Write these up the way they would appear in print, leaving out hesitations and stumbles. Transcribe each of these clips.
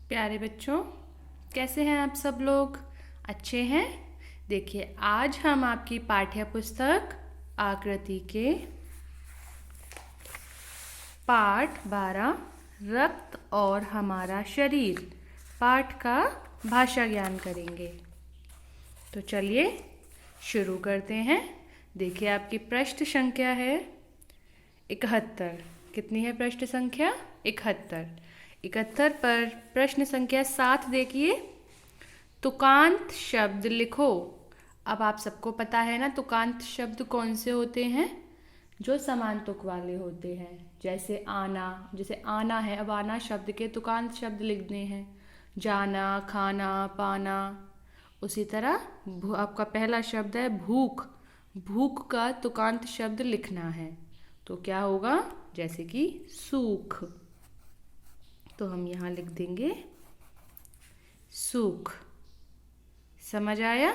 प्यारे बच्चों, कैसे हैं आप सब लोग? अच्छे हैं? देखिए, आज हम आपकी पाठ्य पुस्तक आकृति के पाठ 12 रक्त और हमारा शरीर पाठ का भाषा ज्ञान करेंगे। तो चलिए शुरू करते हैं। देखिए, आपकी पृष्ठ संख्या है 71। कितनी है पृष्ठ संख्या? 71। 71 पर प्रश्न संख्या 7 देखिए, तुकांत शब्द लिखो। अब आप सबको पता है ना तुकांत शब्द कौन से होते हैं? जो समान तुक वाले होते हैं। जैसे आना है, अब आना शब्द के तुकांत शब्द लिखने हैं। जाना, खाना, पाना। उसी तरह आपका पहला शब्द है भूख। भूख का तुकांत शब्द लिखना है तो क्या होगा? जैसे कि सूख। तो हम यहाँ लिख देंगे सूख। समझ आया?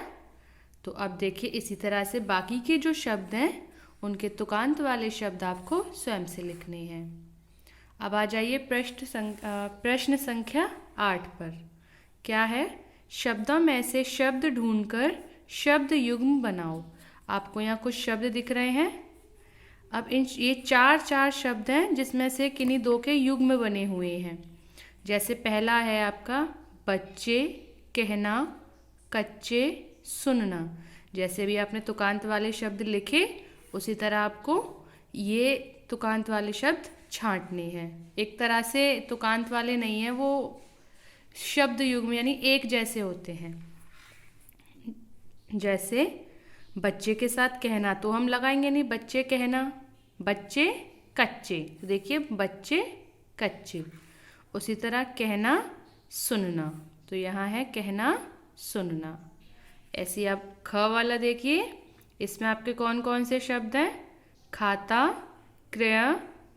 तो अब देखिए, इसी तरह से बाकी के जो शब्द हैं उनके तुकांत वाले शब्द आपको स्वयं से लिखने हैं। अब आ जाइए प्रश्न संख्या 8 पर। क्या है? शब्दों में से शब्द ढूंढकर शब्द युग्म बनाओ। आपको यहाँ कुछ शब्द दिख रहे हैं। अब ये चार शब्द हैं जिसमें से किन्हीं दो के युग्म बने हुए हैं। जैसे पहला है आपका बच्चे, कहना, कच्चे, सुनना। जैसे भी आपने तुकांत वाले शब्द लिखे उसी तरह आपको ये तुकांत वाले शब्द छांटने हैं। एक तरह से तुकांत वाले नहीं है, वो शब्द युग्म यानी एक जैसे होते हैं। जैसे बच्चे के साथ कहना तो हम लगाएंगे नहीं, बच्चे कहना। बच्चे कच्चे, देखिए बच्चे कच्चे। उसी तरह कहना सुनना, तो यहाँ है कहना सुनना। ऐसे आप ख वाला देखिए, इसमें आपके कौन कौन से शब्द हैं? खाता, क्रय,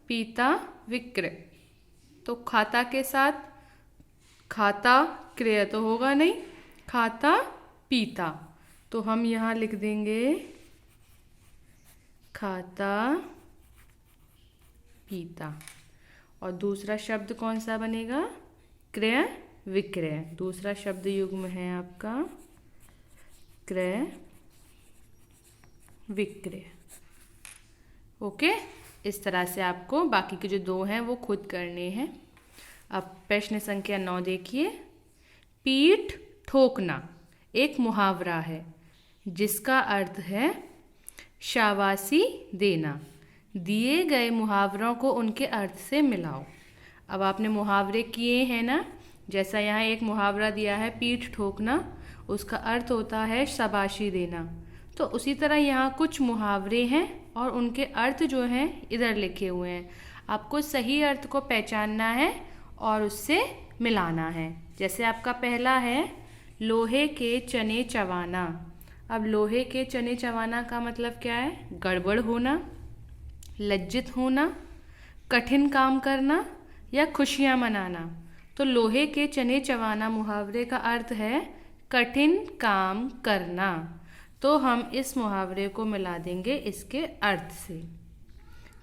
पीता, विक्रय। तो खाता के साथ खाता क्रय तो होगा नहीं, खाता पीता। तो हम यहाँ लिख देंगे खाता पीता। और दूसरा शब्द कौन सा बनेगा? क्रय विक्रय। दूसरा शब्द युग्म है आपका क्रय विक्रय। ओके, इस तरह से आपको बाकी के जो दो हैं वो खुद करने हैं। अब प्रश्न संख्या 9 देखिए। पीठ ठोकना एक मुहावरा है जिसका अर्थ है शाबाशी देना। दिए गए मुहावरों को उनके अर्थ से मिलाओ। अब आपने मुहावरे किए हैं ना, जैसा यहाँ एक मुहावरा दिया है पीठ ठोकना, उसका अर्थ होता है शाबाशी देना। तो उसी तरह यहाँ कुछ मुहावरे हैं और उनके अर्थ जो हैं इधर लिखे हुए हैं। आपको सही अर्थ को पहचानना है और उससे मिलाना है। जैसे आपका पहला है लोहे के चने चबाना। अब लोहे के चने चबाना का मतलब क्या है? गड़बड़ होना, लज्जित होना, कठिन काम करना या खुशियाँ मनाना। तो लोहे के चने चबाना मुहावरे का अर्थ है कठिन काम करना। तो हम इस मुहावरे को मिला देंगे इसके अर्थ से।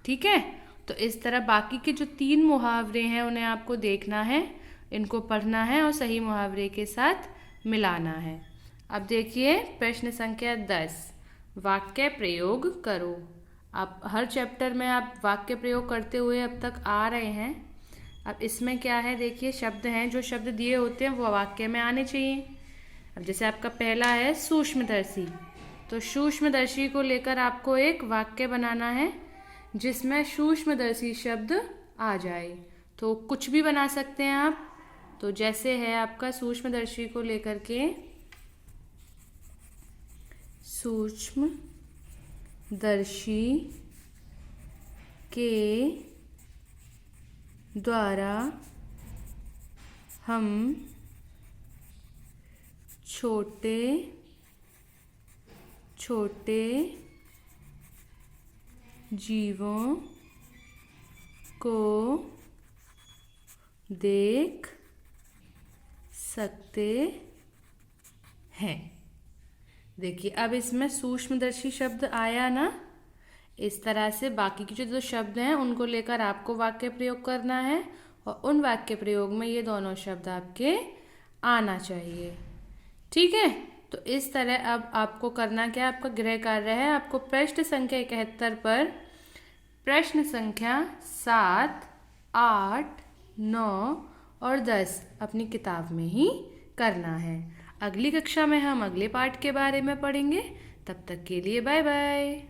ठीक है? तो इस तरह बाकी के जो 3 मुहावरे हैं उन्हें आपको देखना है, इनको पढ़ना है और सही मुहावरे के साथ मिलाना है। अब देखिए प्रश्न संख्या 10, वाक्य प्रयोग करो। आप हर चैप्टर में आप वाक्य प्रयोग करते हुए अब तक आ रहे हैं। अब इसमें क्या है? देखिए शब्द हैं, जो शब्द दिए होते हैं वो वाक्य में आने चाहिए। अब जैसे आपका पहला है सूक्ष्मदर्शी, तो सूक्ष्मदर्शी को लेकर आपको एक वाक्य बनाना है जिसमें सूक्ष्मदर्शी शब्द आ जाए। तो कुछ भी बना सकते हैं आप। तो जैसे है आपका सूक्ष्मदर्शी को लेकर के, सूक्ष्मदर्शी के द्वारा हम छोटे छोटे जीवों को देख सकते हैं। देखिए अब इसमें सूक्ष्मदर्शी शब्द आया ना। इस तरह से बाकी के जो शब्द हैं उनको लेकर आपको वाक्य प्रयोग करना है और उन वाक्य प्रयोग में ये दोनों शब्द आपके आना चाहिए। ठीक है, तो इस तरह अब आपको करना क्या है, आपका गृह कार्य है, आपको प्रश्न संख्या 71 पर प्रश्न संख्या 7, 8, 9 और 10 अपनी किताब में ही करना है। अगली कक्षा में हम अगले पाठ के बारे में पढ़ेंगे। तब तक के लिए बाय बाय।